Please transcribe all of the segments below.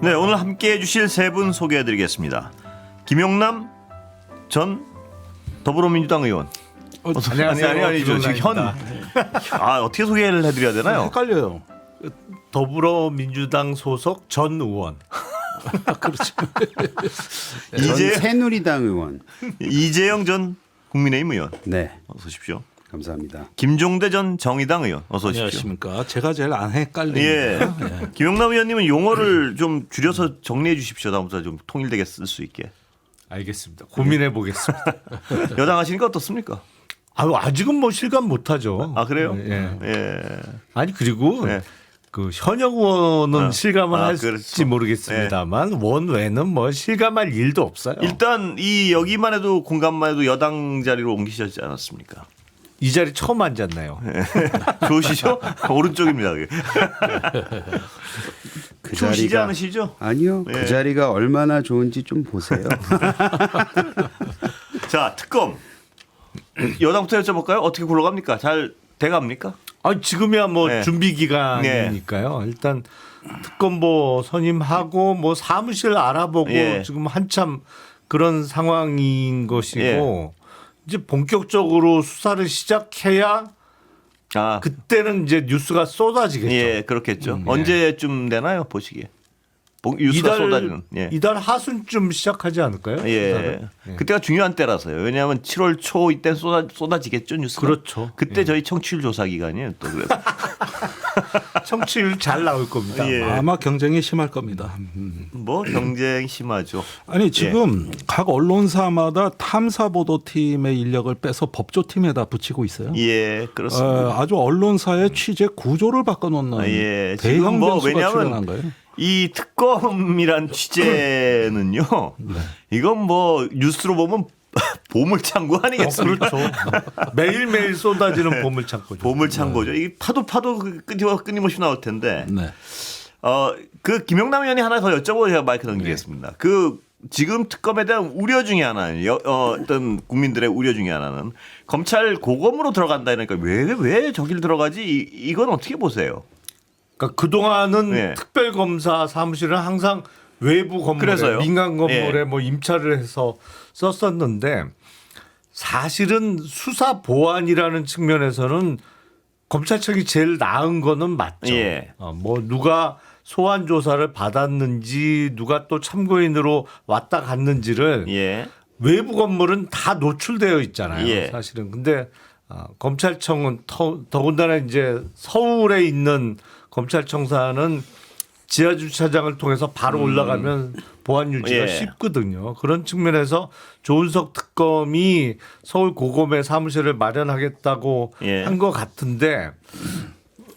네, 오늘 함께해 주실 세 분 소개해 드리겠습니다. 김용남 전 더불어민주당 의원. 안녕하세요. 아니죠. 지금 어떻게 소개를 해드려야 되나요? 헷갈려요. 더불어민주당 소속 전 의원. 그렇죠. 이제 새누리당 의원. 이재영 전 국민의힘 의원. 네, 어서 오십시오. 감사합니다. 김종대 전 정의당 의원. 어서 오십시오. 안녕하십니까. 제가 제일 안 헷갈립니다. 예. 김용남 의원님은 용어를 좀 줄여서 정리해 주십시오. 다음부터 좀 통일되게 쓸 수 있게. 알겠습니다. 고민해 보겠습니다. 여당 하시니까 어떻습니까? 아직은 뭐 실감 못하죠. 아 그래요? 예. 예. 아니 그리고 네. 그 현역 의원은 실감을 할지 그렇죠. 모르겠습니다만 원외는 뭐 실감할 일도 없어요. 일단 이 여기만 해도 공간만 해도 여당 자리로 옮기셨지 않았습니까? 이 자리 처음 앉았나요? 좋으시죠? 오른쪽입니다. 그게. 그 좋으시지 자리가 않으시죠? 아니요. 예. 그 자리가 얼마나 좋은지 좀 보세요. 자 특검 여당부터 여쭤볼까요? 어떻게 굴러갑니까? 잘 돼갑니까? 지금이야 뭐 네. 준비 기간이니까요. 일단 특검보 선임하고 뭐 사무실 알아보고 예. 지금 한참 그런 상황인 것이고 이제 본격적으로 수사를 시작해야 아, 그때는 이제 뉴스가 쏟아지겠죠. 예, 그렇겠죠. 언제쯤 되나요? 보시기에. 뉴스가 이달 쏟아지는. 예. 이달 하순쯤 시작하지 않을까요? 예. 수사를? 예. 그때가 중요한 때라서요. 왜냐하면 7월 초 이때 쏟아지겠죠 뉴스가. 그렇죠. 그때 예. 저희 청취율 조사 기간이에요. 또 그래서. 청취율 잘 나올 겁니다. 예. 아마 경쟁이 심할 겁니다. 뭐 경쟁 심하죠. 아니 지금 각 언론사마다 탐사보도팀의 인력을 빼서 법조팀에다 붙이고 있어요. 예, 그렇습니다. 아주 언론사의 취재 구조를 바꿔놓는 예, 지금 대형 뭐 변수가 왜냐하면 출현한 거예요. 이 특검이란 취재는요. 이건 뭐 뉴스로 보면 보물창고 아니겠습니까? 그렇죠. 매일매일 쏟아지는 보물창고죠. 보물창고죠. 이 파도 끊임없이 나올 텐데. 네. 그 김용남 의원이 하나 더 여쭤보고 제가 마이크 넘기겠습니다. 그 지금 특검에 대한 우려 중에 하나는 어떤 국민들의 우려 중에 하나는 검찰 고검으로 들어간다 그러니까 왜 저길 들어가지? 이건 어떻게 보세요? 그러니까 그동안은 네. 특별검사 사무실은 항상 외부 건물에 그래서요. 민간 건물에 예. 뭐 임차를 해서 썼었는데 사실은 수사 보안이라는 측면에서는 검찰청이 제일 나은 거는 맞죠. 예. 뭐 누가 소환 조사를 받았는지 누가 또 참고인으로 왔다 갔는지를 예. 외부 건물은 다 노출되어 있잖아요. 예. 사실은. 근데 검찰청은 더군다나 이제 서울에 있는 검찰청사는 지하 주차장을 통해서 바로 올라가면 보안 유지가 예. 쉽거든요. 그런 측면에서 조은석 특검이 서울 고검에 사무실을 마련하겠다고 예. 한 것 같은데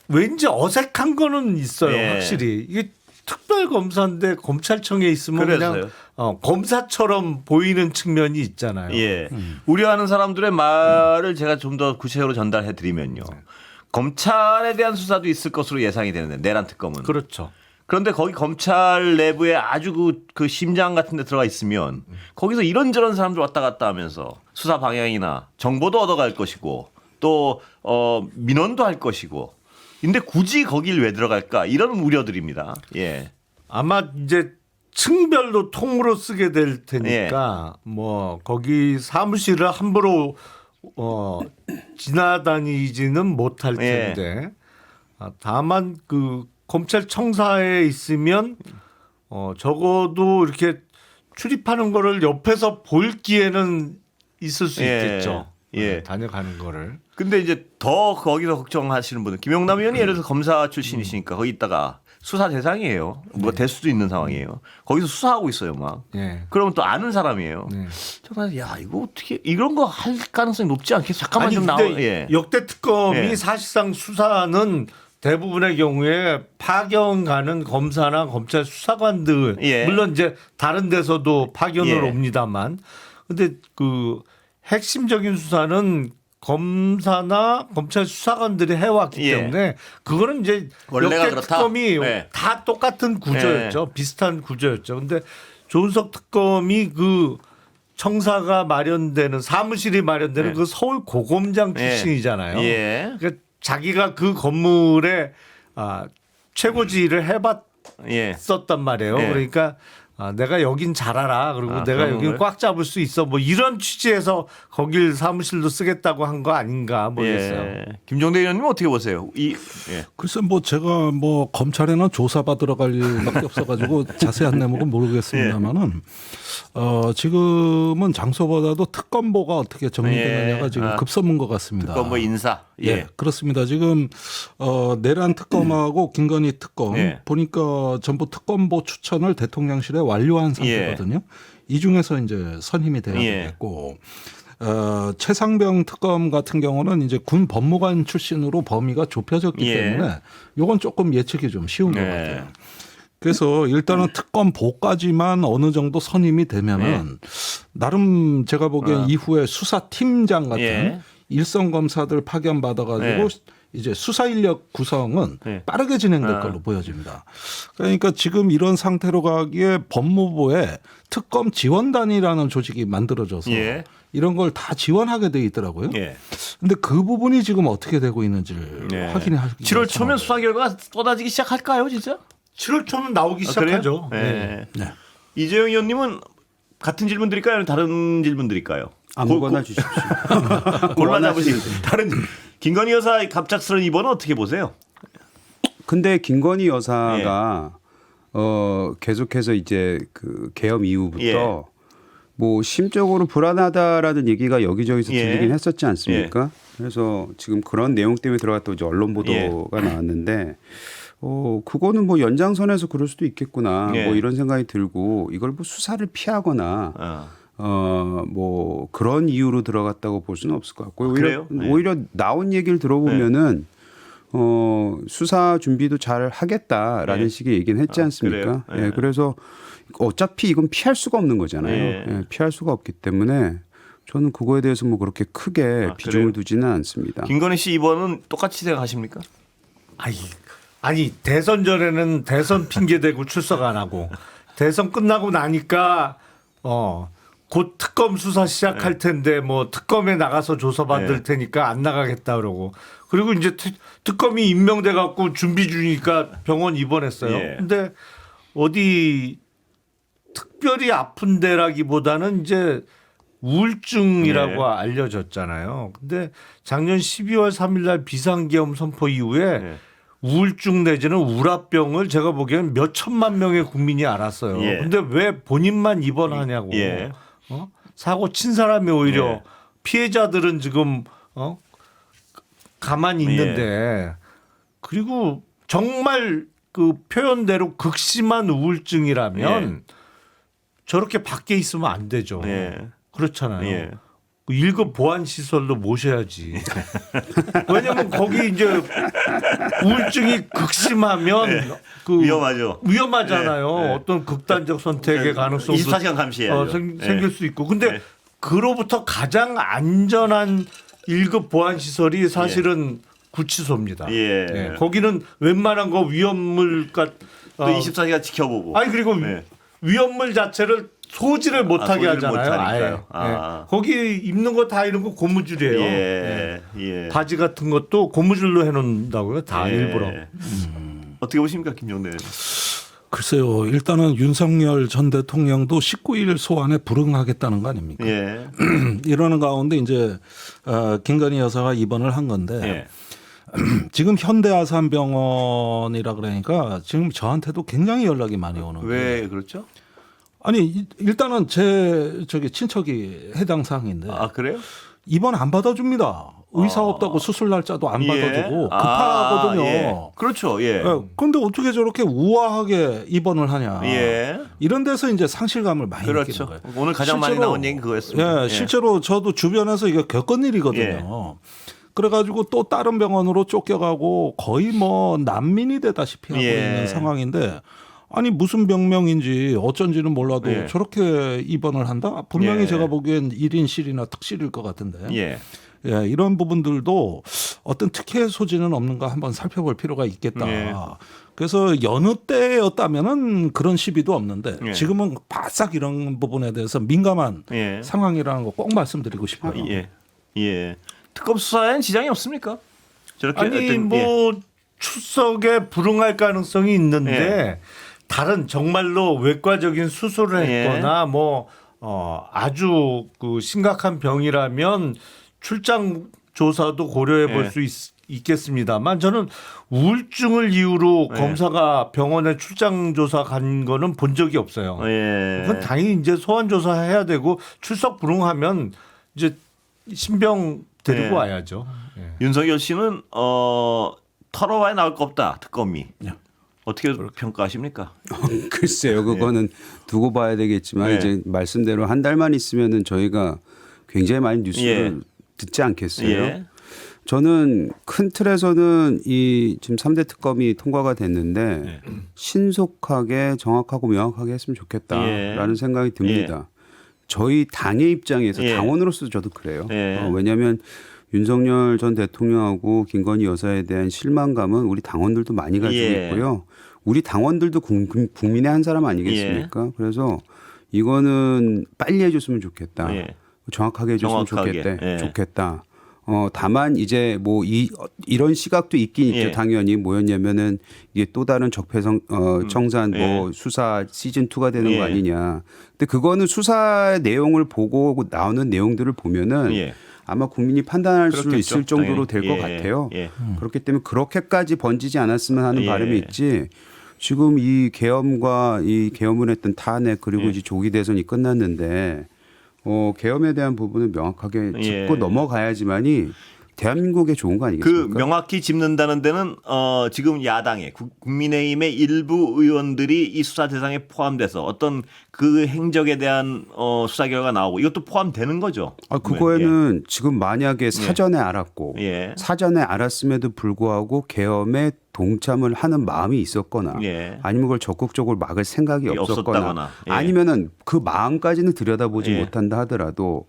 왠지 어색한 거는 있어요. 예. 확실히 이게 특별 검사인데 검찰청에 있으면 그래서요. 그냥 검사처럼 보이는 측면이 있잖아요. 예. 우려하는 사람들의 말을 제가 좀 더 구체적으로 전달해 드리면요. 검찰에 대한 수사도 있을 것으로 예상이 되는데 내란 특검은. 그렇죠. 그런데 거기 검찰 내부에 아주 그 심장 같은 데 들어가 있으면 거기서 이런저런 사람들 왔다 갔다 하면서 수사 방향이나 정보도 얻어갈 것이고 또 민원도 할 것이고 근데 굳이 거길 왜 들어갈까 이런 우려들입니다. 예. 아마 이제 층별로 통으로 쓰게 될 테니까 뭐 거기 사무실을 함부로 지나다니지는 못할 텐데 다만 그 검찰청사에 있으면 적어도 이렇게 출입하는 거를 옆에서 볼 기회는 있을 수 있겠죠. 예. 다녀가는 거를. 근데 이제 더 거기서 걱정하시는 분은 김용남 의원이 예를 들어서 검사 출신이시니까 거기 있다가 수사 대상이에요. 뭐 될 수도 있는 상황이에요. 거기서 수사하고 있어요, 막. 예. 그러면 또 아는 사람이에요. 네. 정말 야 이거 어떻게 이런 거 할 가능성이 높지 않겠어? 잠깐만 아니 좀 나와. 근데 예. 역대 특검이 예. 사실상 수사는 대부분의 경우에 파견 가는 검사나 검찰 수사관들 예. 물론 이제 다른 데서도 파견을 예. 옵니다만 근데 그 핵심적인 수사는 검사나 검찰 수사관들이 해왔기 예. 때문에 그거는 이제 원래가 역대 그렇다? 특검이 네. 다 똑같은 구조였죠. 비슷한 구조였죠. 근데 조은석 특검이 그 청사가 마련되는 사무실이 마련되는 네. 그 서울 고검장 출신이잖아요. 예. 그러니까 자기가 그 건물에 최고지휘를 해봤 예. 썼단 말이에요. 예. 그러니까 내가 여긴 잘 알아. 그리고 내가 그런 여긴 걸? 꽉 잡을 수 있어. 뭐 이런 취지에서 거길 사무실로 쓰겠다고 한 거 아닌가 모르겠어요. 예. 김종대 의원님 어떻게 보세요? 예. 글쎄 뭐 제가 뭐 검찰에는 조사받으러 갈 일밖에 없어가지고 자세한 내목은 모르겠습니다만은 지금은 장소보다도 특검보가 어떻게 정리되느냐가 예. 지금 급선무인 것 같습니다. 특검 인사. 예, 그렇습니다. 지금 내란 특검하고 김건희 특검 예. 보니까 전부 특검보 추천을 대통령실에 완료한 상태거든요. 이 중에서 이제 선임이 돼야 예. 되겠고 최상병 특검 같은 경우는 이제 군 법무관 출신으로 범위가 좁혀졌기 예. 때문에 이건 조금 예측이 좀 쉬운 것 예. 같아요. 그래서 일단은 특검보까지만 어느 정도 선임이 되면은 나름 제가 보기엔 이후에 수사팀장 같은 예. 일선 검사들 파견 받아가지고 예. 이제 수사 인력 구성은 예. 빠르게 진행될 걸로 보여집니다. 그러니까 지금 이런 상태로 가기에 법무부에 특검 지원단이라는 조직이 만들어져서 예. 이런 걸 다 지원하게 돼 있더라고요. 예. 근데 그 부분이 지금 어떻게 되고 있는지를 예. 확인하기 7월 초면 수사 결과가 쏟아지기 시작할까요, 진짜? 7월 초는 나오기 시작하죠. 그래요? 네. 네. 이재용 의원님은 같은 질문 드릴까요? 아니면 다른 질문 드릴까요? 아무거나 주십시오. 골라 잡으시면 다른 김건희 여사 갑작스러운 입원은 어떻게 보세요? 근데 김건희 여사가 계속해서 이제 그 계엄 이후부터 예. 뭐 심적으로 불안하다라는 얘기가 여기저기서 예. 들리긴 했었지 않습니까? 그래서 지금 그런 내용 때문에 들어갔다 이제 언론 보도가 나왔는데 그거는 뭐 연장선에서 그럴 수도 있겠구나. 예. 뭐 이런 생각이 들고 이걸 뭐 수사를 피하거나 뭐 그런 이유로 들어갔다고 볼 수는 없을 것 같고요. 그래요? 네. 오히려 나온 얘기를 들어보면은 수사 준비도 잘 하겠다라는 네. 식의 얘기는 했지 않습니까? 그래요? 네. 예, 그래서 어차피 이건 피할 수가 없는 거잖아요. 네. 예, 피할 수가 없기 때문에 저는 그거에 대해서 뭐 그렇게 크게 비중을 그래요? 두지는 않습니다. 김건희 씨 입원은 똑같이 생각하십니까? 아니 대선 전에는 대선 핑계 대고 출석 안 하고 대선 끝나고 나니까 곧 특검 수사 시작할 텐데 뭐 특검에 나가서 조사받을 네. 테니까 안 나가겠다 그러고 그리고 이제 특검이 임명돼 갖고 준비 중이니까 병원 입원했어요. 예. 근데 어디 특별히 아픈 데라기보다는 이제 우울증이라고 네. 알려졌잖아요. 근데 작년 12월 3일 날 비상계엄 선포 이후에 네. 우울증 내지는 우라병을 제가 보기에는 몇 천만 명의 국민이 알았어요. 예. 근데 왜 본인만 입원하냐고. 예. 사고 친 사람이 오히려 예. 피해자들은 지금 가만히 예. 있는데 그리고 정말 그 표현대로 극심한 우울증이라면 저렇게 밖에 있으면 안 되죠. 예. 그렇잖아요. 예. 그 1급 보안 시설로 모셔야지. 왜냐하면 거기 이제 우울증이 극심하면 그 위험하죠. 위험하잖아요. 네. 네. 어떤 극단적 선택의 가능성도 24시간 감시해야죠. 생길 수 있고. 근데 네. 그로부터 가장 안전한 1급 보안 시설이 사실은 구치소입니다. 예. 네. 거기는 웬만한 거 위험물과 또 24시간 지켜보고. 아니 그리고 네. 위험물 자체를 소지를 못하게 소지를 하잖아요. 못하니까요. 아예. 아. 네. 거기 입는 거 다 이런 거 고무줄이에요. 예. 예. 바지 같은 것도 고무줄로 해놓는다고요. 다 예. 일부러. 어떻게 보십니까, 김종대? 글쎄요. 일단은 윤석열 전 대통령도 19일 소환에 불응하겠다는 거 아닙니까? 예. 이러는 가운데 이제 김건희 여사가 입원을 한 건데 예. 지금 현대아산병원이라 그러니까 지금 저한테도 굉장히 연락이 많이 오는 거예요. 왜 그렇죠? 아니 일단은 제 친척이 해당 사항인데 아, 그래요? 입원 안 받아줍니다. 의사 없다고 수술 날짜도 안 받아주고 아, 급하거든요. 예. 그렇죠. 예. 그런데 어떻게 저렇게 우아하게 입원을 하냐. 예. 이런 데서 이제 상실감을 많이 느끼는 그렇죠. 거예요. 오늘 가장 많이 나온 얘기는 그거였습니다. 예, 실제로 저도 주변에서 이게 겪은 일이거든요. 예. 그래가지고 또 다른 병원으로 쫓겨가고 거의 뭐 난민이 되다시피 하고 예. 있는 상황인데 아니 무슨 병명인지 어쩐지는 몰라도 예. 저렇게 입원을 한다? 분명히 예. 제가 보기엔 1인실이나 특실일 것 같은데 예. 예, 이런 부분들도 어떤 특혜 소지는 없는가 한번 살펴볼 필요가 있겠다. 예. 그래서 여느 때였다면은 그런 시비도 없는데 예. 지금은 바싹 이런 부분에 대해서 민감한 예. 상황이라는 거 꼭 말씀드리고 싶어요. 예. 예. 특검 수사에는 지장이 없습니까? 저렇게 아니 어떤- 뭐 출석에 불응할 가능성이 있는데 다른 정말로 외과적인 수술을 예. 했거나 뭐 아주 그 심각한 병이라면 출장 조사도 고려해 볼 수 있겠습니다만 저는 우울증을 이유로 검사가 병원에 출장 조사 간 거는 본 적이 없어요. 예. 그건 당연히 이제 소환 조사해야 되고 출석 불응하면 이제 신병 데리고 예. 와야죠. 예. 윤석열 씨는 털어와야 나올 거 없다 특검이. 어떻게 평가하십니까? 글쎄요, 그거는 두고 봐야 되겠지만 예. 이제 말씀대로 한 달만 있으면은 저희가 굉장히 많이 뉴스를 듣지 않겠어요. 예. 저는 큰 틀에서는 이 지금 3대 특검이 통과가 됐는데 신속하게 정확하고 명확하게 했으면 좋겠다라는 생각이 듭니다. 저희 당의 입장에서 예. 당원으로서 저도 그래요. 예. 왜냐하면 윤석열 전 대통령하고 김건희 여사에 대한 실망감은 우리 당원들도 많이 가지고 예. 있고요. 우리 당원들도 국민의 한 사람 아니겠습니까? 그래서 이거는 빨리 해줬으면 좋겠다. 예. 정확하게 해줬으면 정확하게. 예. 좋겠다. 다만 이제 뭐 이런 시각도 있긴 있죠. 예. 당연히 뭐였냐면은 이게 또 다른 적폐성 청산 뭐 수사 시즌 2가 되는 예. 거 아니냐. 근데 그거는 수사 내용을 보고 나오는 내용들을 보면은 예. 아마 국민이 판단할 수 그렇겠죠. 있을 정도로 당연히. 될 것 예. 같아요. 예. 그렇기 때문에 그렇게까지 번지지 않았으면 하는 예. 바람이 있지. 지금 이 계엄과 이 계엄을 했던 탄핵 그리고 이제 조기 대선이 끝났는데 계엄에 대한 부분은 명확하게 짚고 예. 넘어가야지만이 대한민국에 좋은 거 그 아니겠습니까? 명확히 짚는다는 데는 지금 야당의 국민의힘의 일부 의원들이 이 수사 대상에 포함돼서 어떤 그 행적에 대한 수사 결과가 나오고 이것도 포함되는 거죠. 그거에는 지금 만약에 사전에 알았고 예. 사전에 알았음에도 불구하고 계엄에 동참을 하는 마음이 있었거나 예. 아니면 그걸 적극적으로 막을 생각이 없었거나 없었다거나. 예. 아니면은 그 마음까지는 들여다보지 예. 못한다 하더라도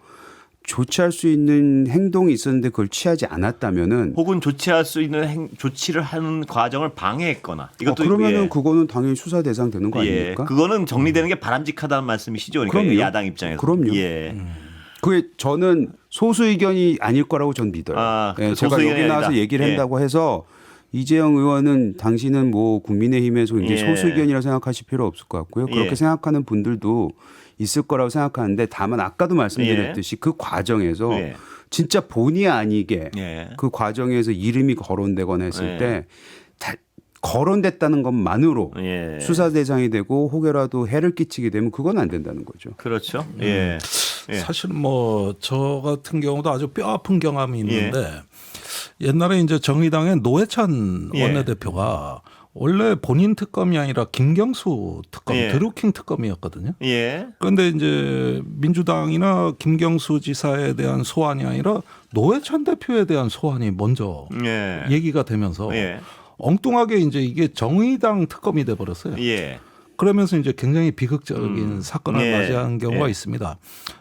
조치할 수 있는 행동이 있었는데 그걸 취하지 않았다면은 혹은 조치할 수 있는 조치를 하는 과정을 방해했거나 이것도 그러면은 예. 그거는 당연히 수사 대상 되는 거 예. 아닙니까? 그거는 정리되는 게 바람직하다는 말씀이시죠. 그러니까 그럼요. 야당 입장에서. 그럼요. 예. 그게 저는 소수 의견이 아닐 거라고 전 믿어요. 그 제가 소수 여기 의견이 나와서 아니다. 얘기를 예. 한다고 해서 이재영 의원은 당신은 뭐 국민의힘에서 굉장히 예. 소수 의견이라고 생각하실 필요 없을 것 같고요. 그렇게 예. 생각하는 분들도 있을 거라고 생각하는데 다만 아까도 말씀드렸듯이 그 과정에서 예. 진짜 본의 아니게 예. 그 과정에서 이름이 거론되거나 했을 예. 때 거론됐다는 것만으로 예. 수사 대상이 되고 혹여라도 해를 끼치게 되면 그건 안 된다는 거죠. 그렇죠. 예. 예. 사실 뭐 저 같은 경우도 아주 뼈 아픈 경험이 있는데 옛날에 이제 정의당의 노회찬 예. 원내대표가 원래 본인 특검이 아니라 김경수 특검, 예. 드루킹 특검이었거든요. 예. 그런데 이제 민주당이나 김경수 지사에 대한 소환이 아니라 노회찬 대표에 대한 소환이 먼저 예. 얘기가 되면서 예. 엉뚱하게 이제 이게 정의당 특검이 돼 버렸어요. 예. 그러면서 이제 굉장히 비극적인 사건을 예. 맞이한 경우가 예. 있습니다.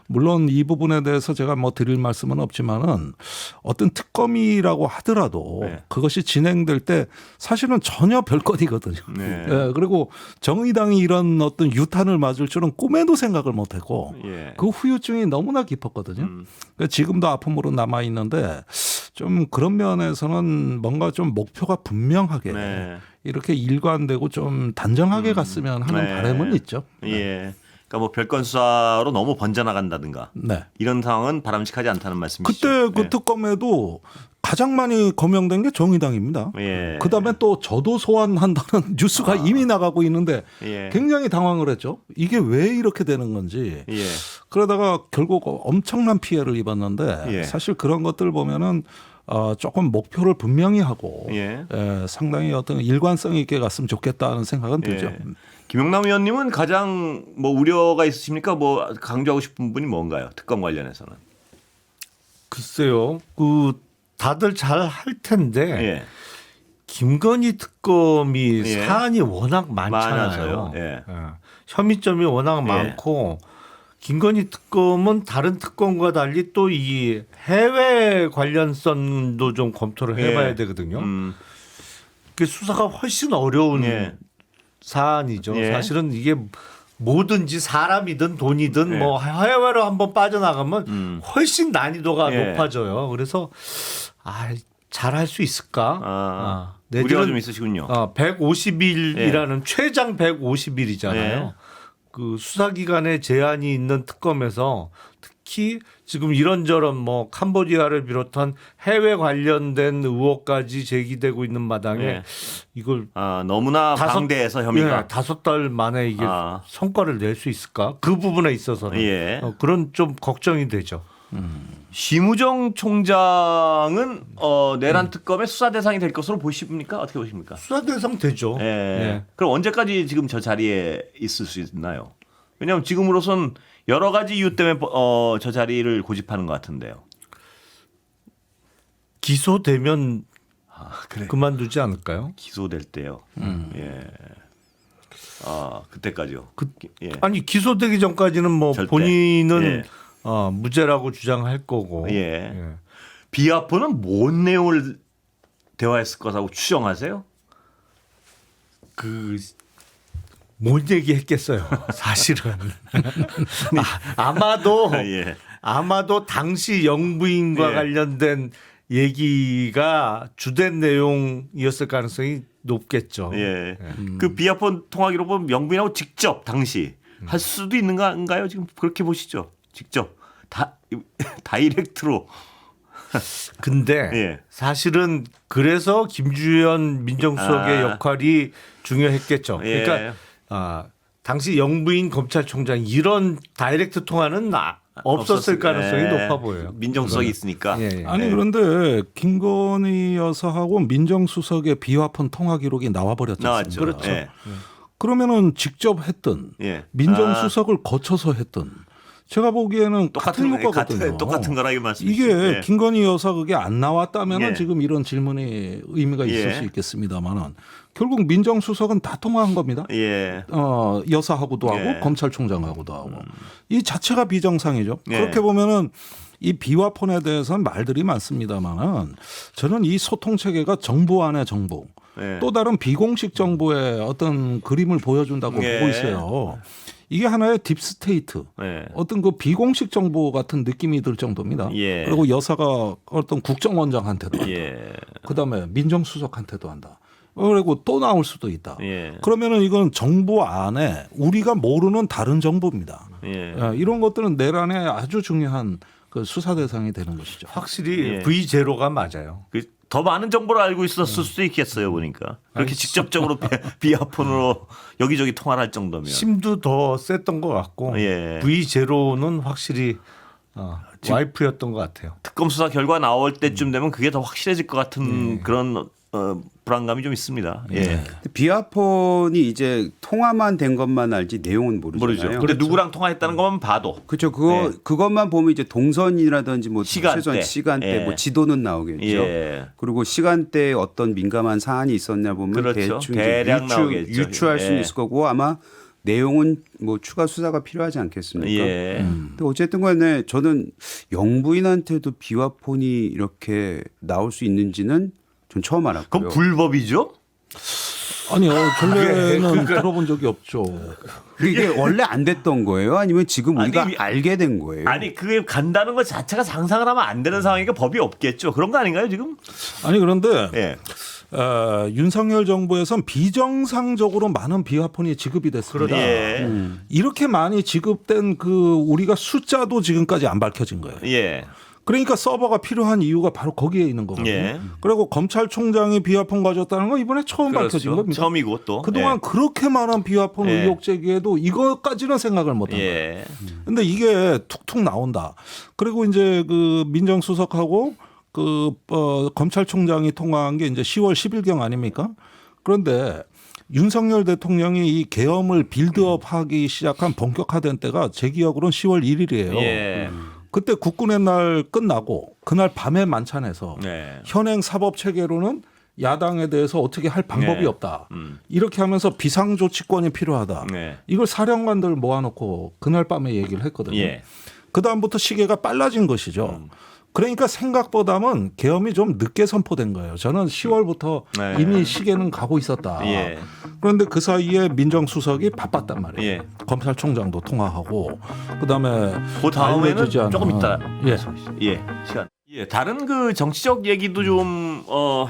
물론 이 부분에 대해서 제가 뭐 드릴 말씀은 없지만은 어떤 특검이라고 하더라도 네. 그것이 진행될 때 사실은 전혀 별건이거든요. 네. 예, 그리고 정의당이 이런 어떤 유탄을 맞을 줄은 꿈에도 생각을 못했고 예. 그 후유증이 너무나 깊었거든요. 그러니까 지금도 아픔으로 남아 있는데 좀 그런 면에서는 뭔가 좀 목표가 분명하게 네. 이렇게 일관되고 좀 단정하게 갔으면 하는 네. 바람은 있죠. 예. 그러니까 뭐 별건 수사로 너무 번져나간다든가 네. 이런 상황은 바람직하지 않다는 말씀이시죠. 그때 그 예. 특검에도 가장 많이 거명된 게 정의당입니다. 예. 그다음에 또 저도 소환한다는 뉴스가 이미 나가고 있는데 예. 굉장히 당황을 했죠. 이게 왜 이렇게 되는 건지. 예. 그러다가 결국 엄청난 피해를 입었는데 예. 사실 그런 것들 보면은 조금 목표를 분명히 하고 예. 상당히 어떤 일관성 있게 갔으면 좋겠다는 생각은 들죠. 예. 김용남 의원님은 가장 뭐 우려가 있으십니까? 뭐 강조하고 싶은 분이 뭔가요? 특검 관련해서는. 글쎄요. 그 다들 잘 할 텐데 예. 김건희 특검이 예. 사안이 워낙 많잖아요. 많아서요. 예. 혐의점이 워낙 예. 많고 김건희 특검은 다른 특검과 달리 또 이 해외 관련성도 좀 검토를 해봐야 예. 되거든요. 그 수사가 훨씬 어려운 예. 사안이죠. 예. 사실은 이게 뭐든지 사람이든 돈이든 예. 뭐 해외로 한번 빠져나가면 훨씬 난이도가 예. 높아져요. 그래서 잘할 수 있을까? 아. 우려가 좀 있으시군요. 150일이라는 최장 150일이잖아요. 네. 그 수사기관에 제한이 있는 특검에서 특히 지금 이런저런 뭐 캄보디아를 비롯한 해외 관련된 의혹까지 제기되고 있는 마당에 네. 이걸 너무나 방대해서 혐의가 5달 만에 이게 성과를 낼 수 있을까? 그 부분에 있어서는 예. 그런 좀 걱정이 되죠. 심우정 총장은 내란 특검의 수사 대상이 될 것으로 보십니까? 어떻게 보십니까? 수사 대상 되죠. 예. 예. 그럼 언제까지 지금 저 자리에 있을 수 있나요? 왜냐하면 지금으로선 여러 가지 이유 때문에 저 자리를 고집하는 것 같은데요. 기소되면 그래. 그만두지 않을까요? 기소될 때요. 예. 그때까지요. 예. 아니 기소되기 전까지는 뭐 절대. 본인은 예. 무죄라고 주장할 거고. 예. 비아포는 뭔 내용을 대화했을 거라고 추정하세요? 뭔 얘기했겠어요. 사실은 아마도 예. 아마도 당시 영부인과 예. 관련된 얘기가 주된 내용이었을 가능성이 높겠죠. 예. 그 비아폰 통화기로 보면 명부인하고 직접 당시 할 수도 있는가요? 지금 그렇게 보시죠. 직접 다이렉트로. 근데 예. 사실은 그래서 김주현 민정수석의 역할이 중요했겠죠. 예. 그러니까 당시 영부인 검찰총장 이런 다이렉트 통화는 없었을 가능성이 높아 보여요. 민정수석이 있으니까. 예, 예. 아니 그런데 김건희 여사하고 민정수석의 비화폰 통화 기록이 나와버렸지 나왔죠. 않습니까? 그렇죠. 예. 그러면은 직접 했든 예. 민정수석을 거쳐서 했든 제가 보기에는 같은 효과거든요. 똑같은 거라 이 말씀이시죠. 이게 예. 김건희 여사 그게 안 나왔다면은 예. 지금 이런 질문이 의미가 있을 예. 수 있겠습니다만은 결국 민정수석은 다 통화한 겁니다. 예. 여사하고도 하고 예. 검찰총장하고도 하고 이 자체가 비정상이죠. 예. 그렇게 보면은 이 비화폰에 대해서는 말들이 많습니다만은 저는 이 소통 체계가 정부 안의 정부 예. 또 다른 비공식 정부의 어떤 그림을 보여준다고 예. 보고 있어요. 이게 하나의 딥스테이트, 예. 어떤 그 비공식 정부 같은 느낌이 들 정도입니다. 예. 그리고 여사가 어떤 국정원장한테도 한다. 예. 그다음에 민정수석한테도 한다. 그리고 또 나올 수도 있다. 예. 그러면은 이건 정부 안에 우리가 모르는 다른 정부입니다. 예. 이런 것들은 내란의 아주 중요한 그 수사 대상이 되는 것이죠. 확실히 예. V0가 맞아요. 더 많은 정보를 알고 있었을 수도 있겠어요, 보니까. 그렇게 직접적으로 비아폰으로 여기저기 통화를 할 정도면. 심도 더 셌던 것 같고 예. V0는 확실히 와이프였던 것 같아요. 특검 수사 결과 나올 때쯤 되면 그게 더 확실해질 것 같은 그런 불안감이 좀 있습니다. 예. 비아폰이 이제 통화만 된 것만 알지 내용은 모르잖아요. 모르죠. 근데 누구랑 통화했다는 것만 봐도. 그렇죠. 네. 그것만 보면 이제 동선이라든지 뭐 시간대. 최소한 시간대, 예. 뭐 지도는 나오겠죠. 예. 그리고 시간대에 어떤 민감한 사안이 있었냐 보면 그렇죠. 대충 이제 대략 나오겠죠. 유추할 수는 예. 있을 거고 아마 내용은 뭐 추가 수사가 필요하지 않겠습니까? 예. 근데 어쨌든 간에 저는 영부인한테도 비화폰이 이렇게 나올 수 있는지는 전 처음 알았고요. 그럼 불법이죠? 아니요, 전례는 들어본 적이 없죠. 이게 원래 안 됐던 거예요? 아니면 지금 우리가 아니, 알게 된 거예요? 아니 그게 간다는 것 자체가 상상을 하면 안 되는 상황이니까 법이 없겠죠. 그런 거 아닌가요 지금? 아니 그런데 예. 윤석열 정부에선 비정상적으로 많은 비화폰이 지급이 됐습니다. 예. 이렇게 많이 지급된 그 우리가 숫자도 지금까지 안 밝혀진 거예요. 예. 그러니까 서버가 필요한 이유가 바로 거기에 있는 거거든요. 예. 그리고 검찰총장이 비화폰 가졌다는 건 이번에 처음 밝혀진 그렇죠. 겁니다. 처음이고 또. 그동안 그렇게 많은 비화폰 예. 의혹 제기에도 이것까지는 생각을 못 한 거예요. 예. 근데 이게 툭툭 나온다. 그리고 이제 그 민정수석하고 그 검찰총장이 통화한 게 이제 10월 10일경 아닙니까? 그런데 윤석열 대통령이 이 계엄을 빌드업하기 시작한 본격화된 때가 제 기억으로는 10월 1일이에요. 예. 그때 국군의 날 끝나고 그날 밤에 만찬에서 네. 현행 사법 체계로는 야당에 대해서 어떻게 할 방법이 네. 없다. 이렇게 하면서 비상조치권이 필요하다. 네. 이걸 사령관들 모아놓고 그날 밤에 얘기를 했거든요. 예. 그다음부터 시계가 빨라진 것이죠. 그러니까 생각보다는 계엄이 좀 늦게 선포된 거예요. 저는 10월부터 네. 이미 시계는 가고 있었다. 예. 그런데 그 사이에 민정수석이 바빴단 말이에요. 예. 검찰총장도 통화하고 그다음에 그 다음에는 알려지지 않은- 조금 있다. 예. 예. 시간. 예, 다른 그 정치적 얘기도 좀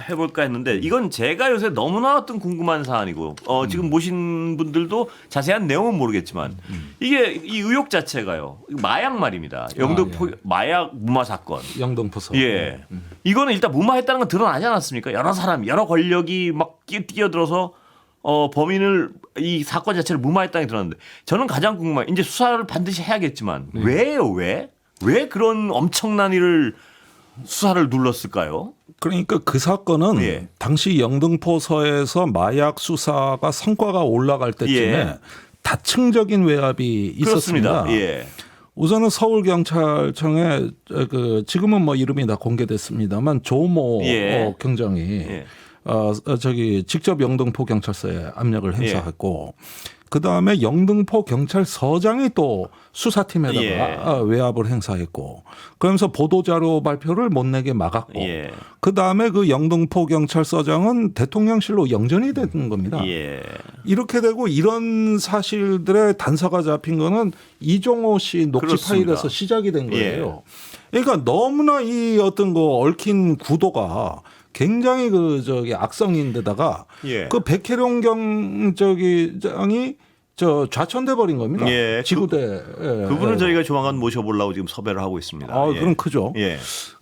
해볼까 했는데 이건 제가 요새 너무나 어떤 궁금한 사안이고 지금 모신 분들도 자세한 내용은 모르겠지만 이게 이 의혹 자체가요 마약 말입니다. 영등포 마약 무마 사건. 영등포서. 예, 이거는 일단 무마했다는 건 드러나지 않았습니까? 여러 사람, 여러 권력이 막 뛰어들어서 범인을 이 사건 자체를 무마했다는 게 드러났는데 저는 가장 궁금한 이제 수사를 반드시 해야겠지만 왜요? 왜 그런 엄청난 일을 수사를 눌렀을까요? 그러니까 그 사건은 예. 당시 영등포서에서 마약 수사가 성과가 올라갈 때쯤에 예. 다층적인 외압이 있었습니다. 그렇습니다. 예. 우선은 서울경찰청에 그 지금은 뭐 이름이 다 공개됐습니다만 조모 예. 경장이 예. 저기 직접 영등포 경찰서에 압력을 행사했고 그 다음에 영등포 경찰서장이 또 수사팀에다가 예. 외압을 행사했고 그러면서 보도자료 발표를 못 내게 막았고 예. 그 다음에 그 영등포 경찰서장은 대통령실로 영전이 된 겁니다. 예. 이렇게 되고 이런 사실들의 단서가 잡힌 거는 이종호 씨 녹취 그렇습니다. 파일에서 시작이 된 거예요. 그러니까 너무나 이 어떤 그 얽힌 구도가 굉장히 그 저기 악성인데다가 예. 그 백혜룡 경장이 저 좌천돼 버린 겁니다. 예. 지구대. 그분은 저희가 조만간 모셔보려고 지금 섭외를 하고 있습니다. 예. 그럼 크죠. 예.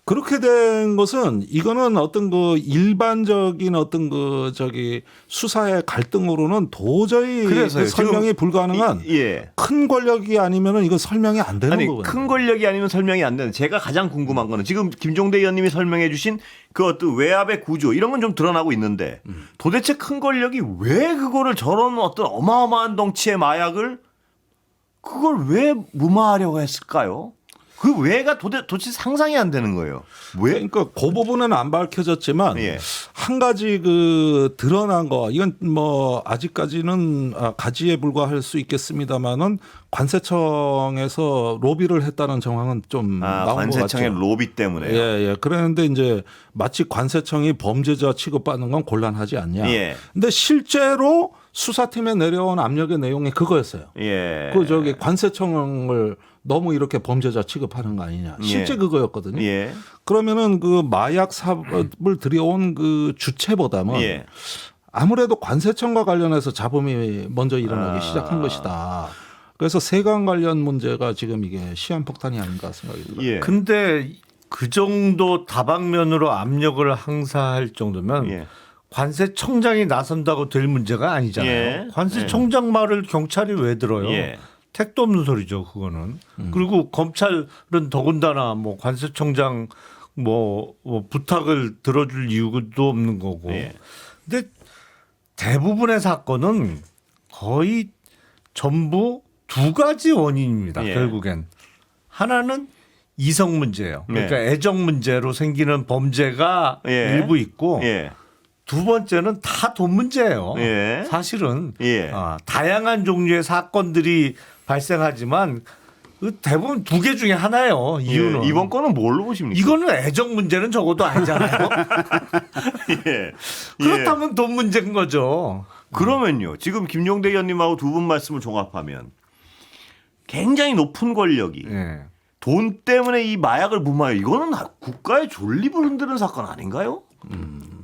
그렇게 된 것은 이거는 어떤 그 일반적인 어떤 그 저기 수사의 갈등으로는 도저히 그래서요. 그 설명이 불가능한 예. 큰 권력이 아니면은 이거 설명이 안 되는 아니 거거든요. 큰 권력이 아니면 설명이 안 되는. 제가 가장 궁금한 거는 지금 김종대 의원님이 설명해주신 그 어떤 외압의 구조 이런 건 좀 드러나고 있는데 도대체 큰 권력이 왜 그거를 저런 어떤 어마어마한 덩치의 마약을 그걸 왜 무마하려고 했을까요? 그 왜가 도대체 상상이 안 되는 거예요. 왜? 그러니까 그 부분은 안 밝혀졌지만 예. 한 가지 그 드러난 거 이건 뭐 아직까지는 가지에 불과할 수 있겠습니다만은 관세청에서 로비를 했다는 정황은 좀 나온 것 같죠. 관세청의 로비 때문에요. 예. 그런데 이제 마치 관세청이 범죄자 취급받는 건 곤란하지 않냐. 예. 근데 실제로 수사팀에 내려온 압력의 내용이 그거였어요. 예. 그 저기 관세청을 너무 이렇게 범죄자 취급하는 거 아니냐. 실제 예. 그거였거든요. 예. 그러면은 그 마약 사업을 들여온 그 주체보다는 예. 아무래도 관세청과 관련해서 잡음이 먼저 일어나기 시작한 것이다. 그래서 세관 관련 문제가 지금 이게 시한폭탄이 아닌가 생각이 들어요. 예. 근데 그 정도 다방면으로 압력을 행사할 정도면 예. 관세청장이 나선다고 될 문제가 아니잖아요. 예. 관세청장 말을 경찰이 왜 들어요? 예. 택도 없는 소리죠, 그거는. 그리고 검찰은 더군다나 뭐 관세청장 뭐 부탁을 들어줄 이유도 없는 거고. 예. 근데 대부분의 사건은 거의 전부 두 가지 원인입니다. 예. 결국엔 하나는 이성 문제예요. 그러니까 예. 애정 문제로 생기는 범죄가 예. 일부 있고 예. 두 번째는 다 돈 문제예요. 예. 사실은 예. 다양한 종류의 사건들이 발생하지만 그 대부분 두 개 중에 하나예요. 이유는 예. 이번 건은 뭘로 보십니까? 이거는 애정 문제는 적어도 아니잖아요. 예. 그렇다면 돈 문제인 거죠. 그러면요. 지금 김용대 의원님하고 두 분 말씀을 종합하면 굉장히 높은 권력이 예. 돈 때문에 이 마약을 무마해요. 이거는 국가의 존립을 흔드는 사건 아닌가요?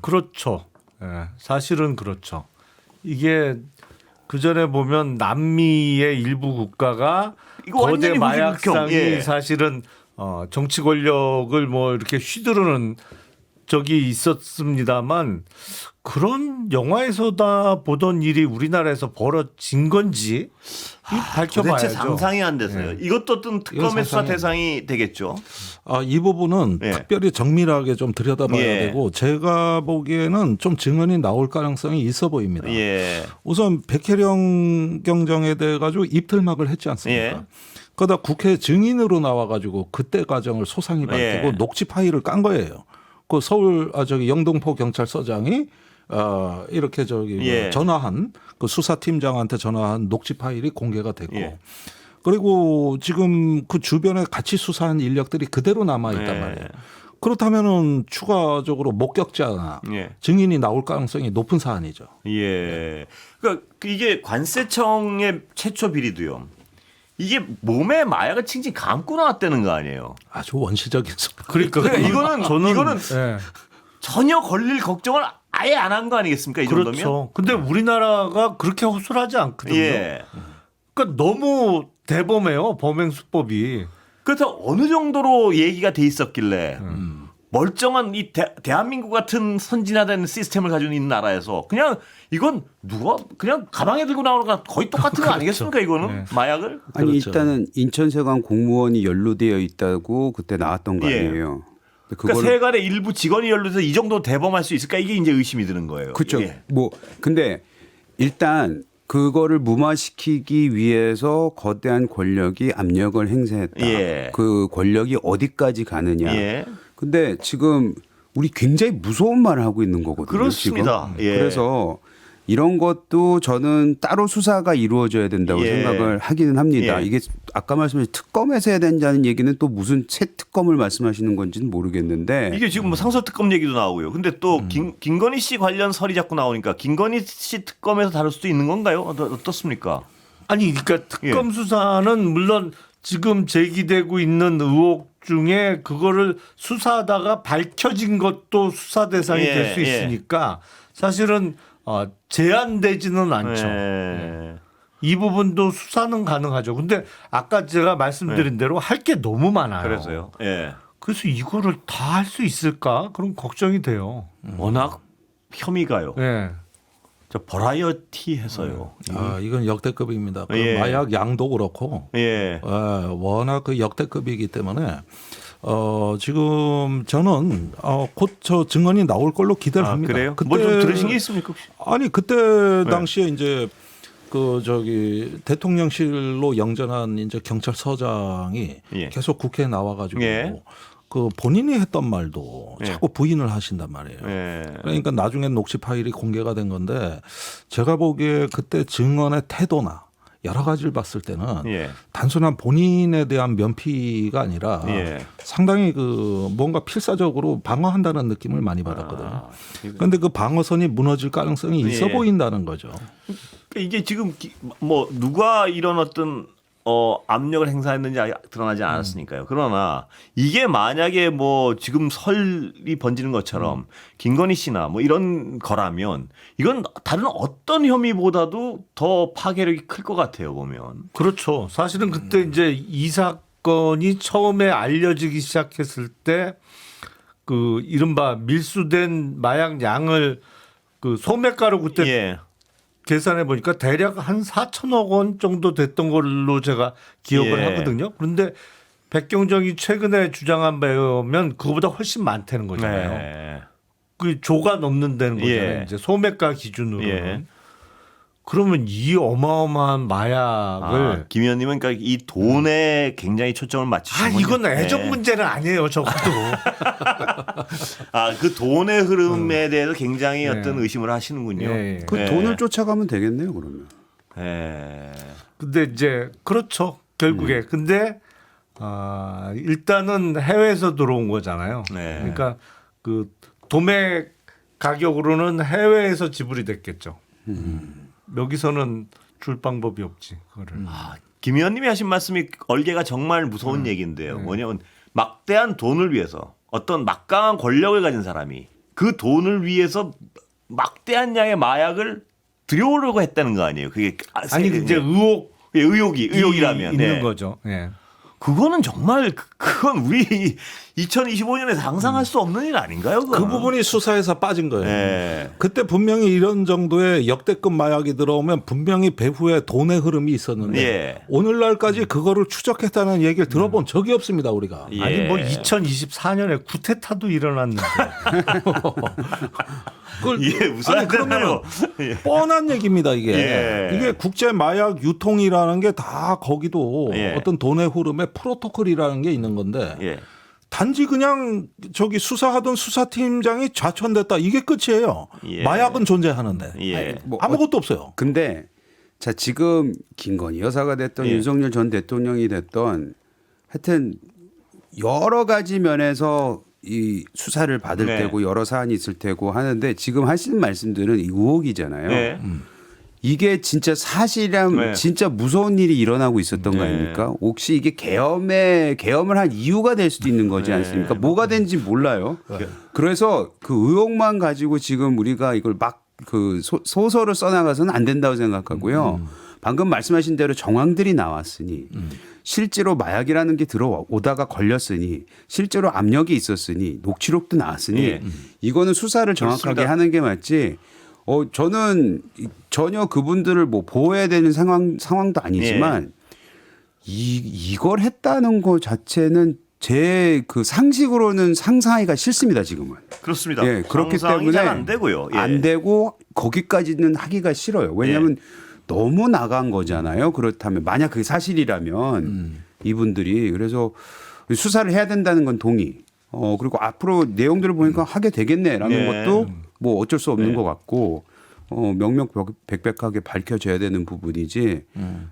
그렇죠. 예, 사실은 그렇죠. 이게 그 전에 보면 남미의 일부 국가가 이거 거대 완전히 마약상이 후진국형. 예. 사실은 정치 권력을 뭐 이렇게 휘두르는 적이 있었습니다만 그런 영화에서다 보던 일이 우리나라에서 벌어진 건지 밝혀봐야죠. 도대체 상상이 안 돼서요. 이것도 어떤 특검의 수사 상상이 대상이 되겠죠. 이 부분은 예. 특별히 정밀하게 좀 들여다봐야 예. 되고 제가 보기에는 좀 증언이 나올 가능성이 있어 보입니다. 예. 우선 백혜령 경정에 대해 가지고 입틀막을 했지 않습니까? 예. 그러다 국회 증인으로 나와가지고 그때 과정을 소상히 밝히고 예. 녹취 파일을 깐 거예요. 그 서울 영등포 경찰서장이 이렇게 예. 전화한 그 수사팀장한테 전화한 녹취 파일이 공개가 됐고 예. 그리고 지금 그 주변에 같이 수사한 인력들이 그대로 남아 있단 예. 말이에요. 그렇다면은 추가적으로 목격자나 예. 증인이 나올 가능성이 높은 사안이죠. 예. 그러니까 이게 관세청의 최초 비리도요. 이게 몸에 마약을 칭칭 감고 나왔다는 거 아니에요. 아주 원시적인 그러니까 이거는 예. 전혀 걸릴 걱정을 아예 안 한 거 아니겠습니까? 이 정도면. 그렇죠. 근데 우리나라가 그렇게 허술하지 않거든요. 예. 그러니까 너무 대범해요. 범행 수법이. 그래서 어느 정도로 얘기가 돼 있었길래 멀쩡한 이 대한민국 같은 선진화된 시스템을 가지고 있는 나라에서 그냥 이건 누가 그냥 가방에 들고 나오는 거랑 거의 똑같은 거 아니겠습니까? 이거는 네. 마약을. 아니 그렇죠. 일단은 인천세관 공무원이 연루되어 있다고 그때 나왔던 거 예. 아니에요. 그러니까 세관의 일부 직원이 연루돼서 이 정도 대범할 수 있을까 이게 이제 의심이 드는 거예요. 그렇죠. 예. 뭐 근데 일단 그거를 무마시키기 위해서 거대한 권력이 압력을 행사했다. 예. 그 권력이 어디까지 가느냐. 예. 근데 지금 우리 굉장히 무서운 말을 하고 있는 거거든요. 그렇습니다. 지금. 예. 그래서 이런 것도 저는 따로 수사가 이루어져야 된다고 예. 생각을 하기는 합니다. 예. 이게 아까 말씀하신 특검에서 해야 된다는 얘기는 또 무슨 새 특검을 말씀하시는 건지는 모르겠는데 이게 지금 뭐 상설특검 얘기도 나오고요. 근데 또 김건희 씨 관련 설이 자꾸 나오니까 김건희 씨 특검에서 다룰 수도 있는 건가요? 어떻습니까? 아니 그러니까 특검 예. 수사는 물론 지금 제기되고 있는 의혹 중에 그거를 수사하다가 밝혀진 것도 수사 대상이 예, 될 수 예. 있으니까 사실은 제한되지는 않죠. 예. 이 부분도 수사는 가능하죠. 근데 아까 제가 말씀드린 대로 할 게 너무 많아요. 그래서요. 예. 그래서 이거를 다 할 수 있을까? 그런 걱정이 돼요. 워낙 혐의가요. 예. 저 버라이어티해서요. 아, 이건 역대급입니다. 그 예. 마약 양도 그렇고 예. 워낙 그 역대급이기 때문에 지금 저는 곧 저 증언이 나올 걸로 기대를 아, 합니다. 그래요? 뭐 좀 들으신 게 있습니까 혹시? 아니 그때 당시에 이제 그 저기 대통령실로 영전한 이제 경찰서장이 예. 계속 국회에 나와가지고 예. 그 본인이 했던 말도 예. 자꾸 부인을 하신단 말이에요. 예. 그러니까 나중에 녹취 파일이 공개가 된 건데 제가 보기에 그때 증언의 태도나 여러 가지를 봤을 때는 예. 단순한 본인에 대한 면피가 아니라 예. 상당히 그 뭔가 필사적으로 방어한다는 느낌을 많이 받았거든요. 아, 그런데 그 방어선이 무너질 가능성이 있어 예. 보인다는 거죠. 그러니까 이게 지금 뭐 누가 이런 어떤 압력을 행사했는지 드러나지 않았으니까요. 그러나 이게 만약에 뭐 지금 설이 번지는 것처럼 김건희 씨나 뭐 이런 거라면 이건 다른 어떤 혐의보다도 더 파괴력이 클 것 같아요. 보면. 그렇죠. 사실은 그때 이제 이 사건이 처음에 알려지기 시작했을 때 그 이른바 밀수된 마약 양을 그 소매가로 그때 예. 계산해 보니까 대략 한 4천억 원 정도 됐던 걸로 제가 기억을 예. 하거든요. 그런데 백경정이 최근에 주장한 바에 의하면 그거보다 훨씬 많다는 거잖아요. 네. 그 조가 넘는다는 거잖아요. 예. 이제 소매가 기준으로는. 예. 그러면 이 어마어마한 마약을 김 의원님은 그러니까 이 돈에 굉장히 초점을 맞추시는 이건 애정 문제는 아니에요. 적어도. 그 돈의 흐름에 대해서 굉장히 예. 어떤 의심을 하시는군요. 예. 그 예. 돈을 쫓아가면 되겠네요. 그러면. 예. 근데 이제 그렇죠. 결국에. 근데 일단은 해외에서 들어온 거잖아요. 네. 그러니까 그 도매 가격으로는 해외에서 지불이 됐겠죠. 여기서는 줄 방법이 없지. 그거를. 김 의원님이 하신 말씀이 얼개가 정말 무서운 얘기인데요. 뭐냐면 막대한 돈을 위해서 어떤 막강한 권력을 가진 사람이 그 돈을 위해서 막대한 양의 마약을 들여오려고 했다는 거 아니에요. 그게 아니 이제 의혹이라면 있는 네. 거죠. 예. 그거는 정말 그건 우리 2025년에 상상할 수 없는 일 아닌가요? 그 그거는? 부분이 수사에서 빠진 거예요. 예. 그때 분명히 이런 정도의 역대급 마약이 들어오면 분명히 배후에 돈의 흐름이 있었는데 예. 오늘날까지 그거를 추적했다는 얘기를 들어본 적이 없습니다. 우리가. 예. 아니 뭐 2024년에 쿠데타도 일어났는데. 그걸 이게 무슨 아니, 그러면은 예. 뻔한 얘기입니다. 이게 예. 이게 국제 마약 유통이라는 게 다 거기도 예. 어떤 돈의 흐름에 프로토콜이라는 게 있는 건데 예. 단지 그냥 저기 수사하던 수사팀장이 좌천됐다 이게 끝이에요. 예. 마약은 존재하는데 예. 뭐 아무것도 없어요. 근데 자 지금 김건희 여사가 됐던 예. 윤석열 전 대통령이 됐던 하여튼 여러 가지 면에서 이 수사를 받을 네. 테고 여러 사안이 있을 테고 하는데 지금 하시는 말씀들은 이 의혹이잖아요. 예. 이게 진짜 사실이라면 네. 진짜 무서운 일이 일어나고 있었던 거 네. 아닙니까? 혹시 이게 계엄을 한 이유가 될 수도 있는 거지 않습니까? 뭐가 된지 몰라요. 그래서 그 의혹만 가지고 지금 우리가 이걸 막 그 소설을 써나가서는 안 된다고 생각하고요. 방금 말씀하신 대로 정황들이 나왔으니 실제로 마약이라는 게 들어오다가 걸렸으니 실제로 압력이 있었으니 녹취록도 나왔으니 예. 이거는 수사를 정확하게 그렇습니다. 하는 게 맞지. 저는 전혀 그분들을 뭐 보호해야 되는 상황도 아니지만 이걸 했다는 것 자체는 제 그 상식으로는 상상하기가 싫습니다 지금은. 그렇습니다. 예, 그렇기 상상이 때문에 잘 안 되고요. 예. 안 되고 거기까지는 하기가 싫어요. 왜냐하면 너무 나간 거잖아요. 그렇다면 만약 그게 사실이라면 이분들이 그래서 수사를 해야 된다는 건 동의. 그리고 앞으로 내용들을 보니까 하게 되겠네라는 예. 것도 뭐 어쩔 수 없는 것 같고 명명백백하게 밝혀져야 되는 부분이지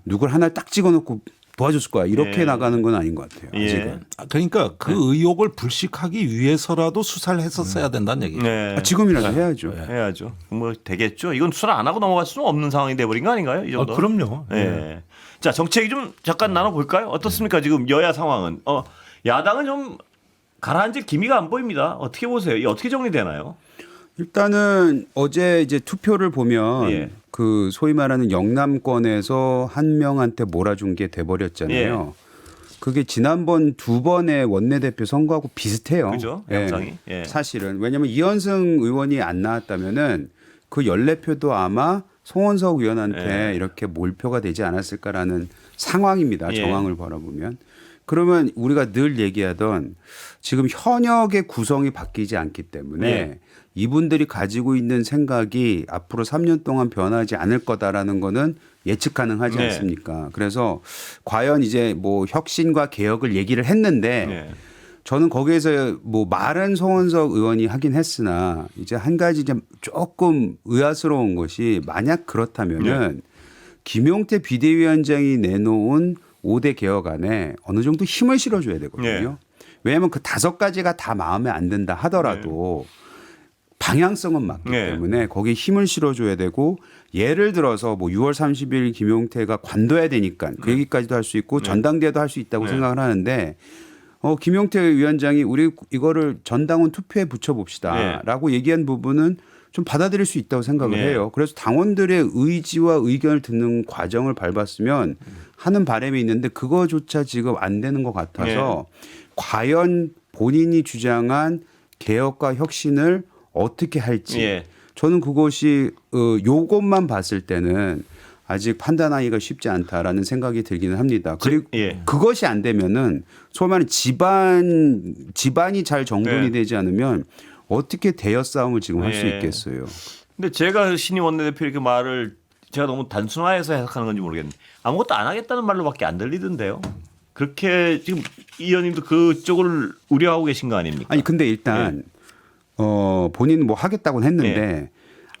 누굴 하나 딱 찍어놓고 도와줬을 거야 이렇게 예. 나가는 건 아닌 것 같아요. 예. 아직은. 그러니까 그 의혹을 불식하기 위해서라도 수사를 했었어야 된다는 얘기죠. 네. 지금이라도 해야죠. 해야죠. 뭐 되겠죠. 이건 수사 안 하고 넘어갈 수는 없는 상황이 돼버린 거 아닌가요? 이 정도. 그럼요. 예. 자, 정치 얘기 좀 잠깐 나눠볼까요? 어떻습니까? 지금 여야 상황은. 야당은 좀 가라앉을 기미가 안 보입니다. 어떻게 보세요? 이 어떻게 정리되나요? 일단은 어제 이제 투표를 보면 예. 그 소위 말하는 영남권에서 한 명한테 몰아준 게 돼버렸잖아요. 그게 지난번 두 번의 원내대표 선거하고 비슷해요. 그죠? 예. 양상이. 예. 사실은 왜냐하면 이현승 의원이 안 나왔다면은 그 14표도 아마 송원석 의원한테 예. 이렇게 몰표가 되지 않았을까라는 상황입니다. 예. 정황을 바라보면. 그러면 우리가 늘 얘기하던 지금 현역의 구성이 바뀌지 않기 때문에 예. 이분들이 가지고 있는 생각이 앞으로 3년 동안 변하지 않을 거다라는 거는 예측 가능하지 네. 않습니까? 그래서 과연 이제 뭐 혁신과 개혁을 얘기를 했는데 예. 저는 거기에서 뭐 말은 송원석 의원이 하긴 했으나 이제 한 가지 좀 조금 의아스러운 것이 만약 그렇다면은 김용태 비대위원장이 내놓은 5대 개혁안에 어느 정도 힘을 실어줘야 되거든요. 왜냐하면 그 5가지가 다 마음에 안 든다 하더라도 방향성은 맞기 네. 때문에 거기에 힘을 실어줘야 되고 예를 들어서 뭐 6월 30일 김용태가 관둬야 되니까 그 얘기까지도 할 수 있고 전당대회도 할 수 있다고 생각을 하는데 김용태 위원장이 우리 이거를 전당원 투표에 붙여봅시다라고 얘기한 부분은 좀 받아들일 수 있다고 생각을 해요. 그래서 당원들의 의지와 의견을 듣는 과정을 밟았으면 하는 바람이 있는데 그거조차 지금 안 되는 것 같아서 과연 본인이 주장한 개혁과 혁신을 어떻게 할지 저는 그것이 요것만 봤을 때는 아직 판단하기가 쉽지 않다라는 생각이 들기는 합니다. 그리고 그것이 안 되면은 소위 말하는 집안이 잘 정돈이 되지 않으면 어떻게 대여 싸움을 지금 할 수 있겠어요. 근데 제가 신임 원내대표 이렇게 말을 제가 너무 단순화해서 해석하는 건지 모르겠는데 아무것도 안 하겠다는 말로밖에 안 들리던데요. 그렇게 지금 이 의원님도 그쪽을 우려하고 계신 거 아닙니까? 아니 근데 일단 본인은 뭐 하겠다고는 했는데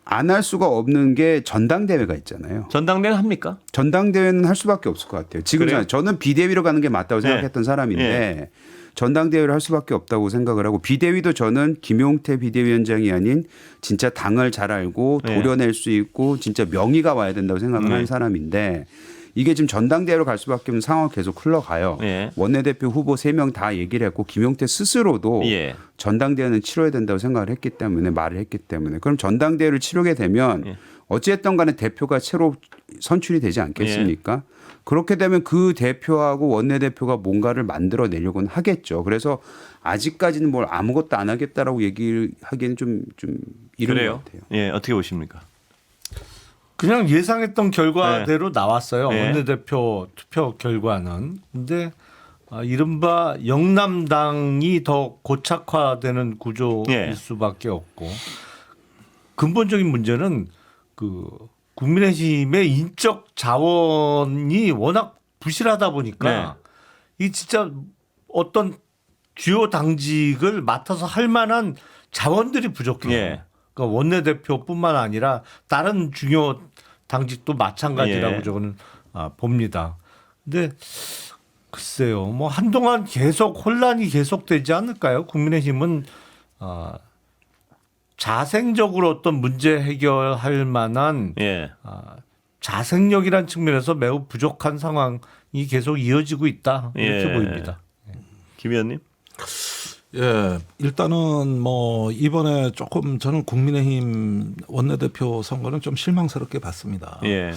안 할 수가 없는 게 전당대회가 있잖아요. 전당대회는 합니까? 전당대회는 할 수밖에 없을 것 같아요. 지금 그래요? 저는 비대위로 가는 게 맞다고 생각했던 사람인데 전당대회를 할 수밖에 없다고 생각을 하고 비대위도 저는 김용태 비대위원장이 아닌 진짜 당을 잘 알고 도려낼 수 있고 진짜 명의가 와야 된다고 생각을 하는 사람인데 이게 지금 전당대회로 갈 수밖에 없는 상황을 계속 흘러가요. 원내대표 후보 3명 다 얘기를 했고 김용태 스스로도 전당대회는 치러야 된다고 생각을 했기 때문에 말을 했기 때문에 그럼 전당대회를 치르게 되면 어찌됐든 간에 대표가 새로 선출이 되지 않겠습니까? 그렇게 되면 그 대표하고 원내대표가 뭔가를 만들어내려고는 하겠죠. 그래서 아직까지는 뭘 아무것도 안 하겠다라고 얘기를 하기에는 좀 이른 것 같아요. 예, 어떻게 보십니까? 그냥 예상했던 결과대로 나왔어요. 원내대표 투표 결과는. 근데 이른바 영남당이 더 고착화되는 구조일 수밖에 없고 근본적인 문제는 그 국민의힘의 인적 자원이 워낙 부실하다 보니까 이 진짜 어떤 주요 당직을 맡아서 할 만한 자원들이 부족해요. 그러니까 원내대표뿐만 아니라 다른 중요 당직도 마찬가지라고 저는 봅니다. 근데 글쎄요, 뭐 한동안 계속 혼란이 계속되지 않을까요? 국민의힘은 자생적으로 어떤 문제 해결할 만한 자생력이란 측면에서 매우 부족한 상황이 계속 이어지고 있다 이렇게 예. 보입니다. 김 의원님. 예, 일단은 뭐 이번에 조금 저는 국민의힘 원내대표 선거는 좀 실망스럽게 봤습니다. 예.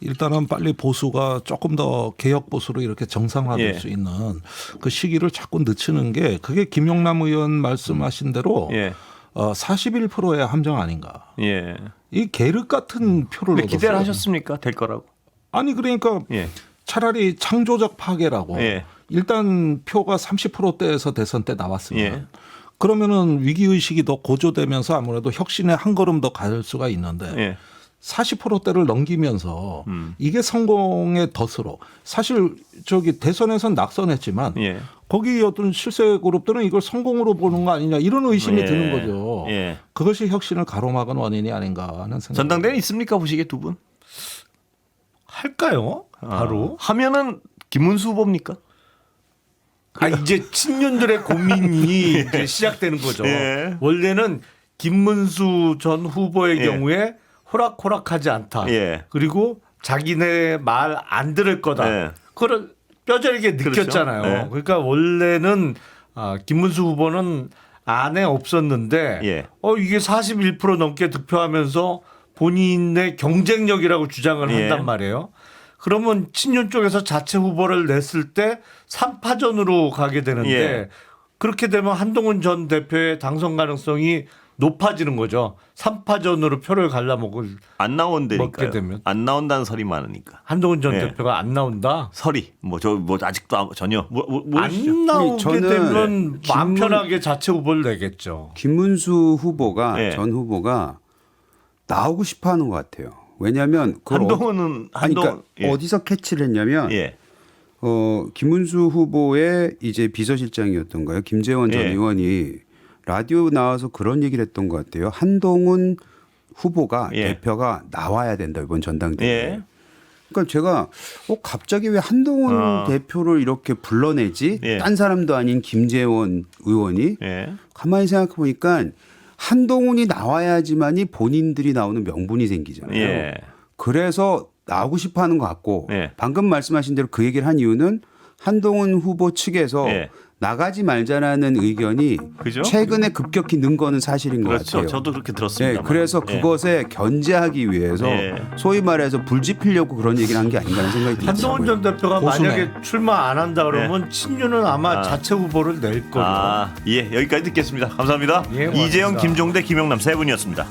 일단은 빨리 보수가 조금 더 개혁 보수로 이렇게 정상화될 예. 수 있는 그 시기를 자꾸 늦추는 게 그게 김용남 의원 말씀하신 대로 예. 41%의 함정 아닌가. 예. 이 계륵 같은 표를 근데 얻었어요. 기대를 하셨습니까? 될 거라고. 아니 그러니까 예. 차라리 창조적 파괴라고. 예. 일단 표가 30%대에서 대선 때 나왔으면 예. 그러면은 위기 의식이 더 고조되면서 아무래도 혁신에 한 걸음 더 갈 수가 있는데 예. 40%대를 넘기면서 이게 성공의 덫으로 사실 저기 대선에선 낙선했지만 예. 거기 어떤 실세 그룹들은 이걸 성공으로 보는 거 아니냐 이런 의심이 예. 드는 거죠. 예. 그것이 혁신을 가로막은 원인이 아닌가 하는 생각. 전당대회 있습니까? 보시기에 두 분? 할까요? 바로? 하면은 김문수 후보입니까? 이제 친윤들의 고민이 이제 시작되는 거죠. 예. 원래는 김문수 전 후보의 예. 경우에 호락호락하지 않다. 예. 그리고 자기네 말 안 들을 거다. 예. 그걸 뼈저리게 느꼈잖아요. 그렇죠. 예. 그러니까 원래는 김문수 후보는 안에 없었는데 예. 이게 41% 넘게 득표하면서 본인의 경쟁력이라고 주장을 예. 한단 말이에요. 그러면 친윤 쪽에서 자체 후보를 냈을 때 3파전으로 가게 되는데 예. 그렇게 되면 한동훈 전 대표의 당선 가능성이 높아지는 거죠. 3파전으로 표를 갈라먹을 안 나온다니까요. 먹게 되면. 안 나온다는 설이 많으니까. 한동훈 전 예. 대표가 안 나온다. 설이 뭐 아직도 전혀 모르시죠? 안 나오게 저는 되면 마음 편하게 자체 후보를 내겠죠. 김문수 후보가 예. 전 후보가 나오고 싶어하는 것 같아요. 왜냐하면 그걸 한동훈은 그러니까 예. 어디서 캐치를 했냐면 예. 김문수 후보의 이제 비서실장이었던가요? 김재원 전 예. 의원이 라디오 나와서 그런 얘기를 했던 것 같아요. 한동훈 후보가 예. 대표가 나와야 된다 이번 전당대회에. 예. 그러니까 제가 갑자기 왜 한동훈 대표를 이렇게 불러내지? 예. 딴 사람도 아닌 김재원 의원이 예. 가만히 생각해 보니까 한동훈이 나와야지만이 본인들이 나오는 명분이 생기잖아요. 예. 그래서 나오고 싶어 하는 것 같고 예. 방금 말씀하신 대로 그 얘기를 한 이유는 한동훈 후보 측에서 예. 나가지 말자라는 의견이 그죠? 최근에 급격히 는 거는 사실인 것 그렇죠. 같아요. 저도 그렇게 들었습니다. 그래서 그것에 견제하기 위해서 예. 소위 말해서 불지피려고 그런 얘기를 한 게 아닌가 하는 생각이 듭니다. 한동훈 전 대표가 고수네. 만약에 출마 안 한다 그러면 친윤은 아마 자체 후보를 낼 거예요. 예, 여기까지 듣겠습니다. 감사합니다. 예, 고맙습니다. 이재영, 김종대, 김영남 세 분이었습니다.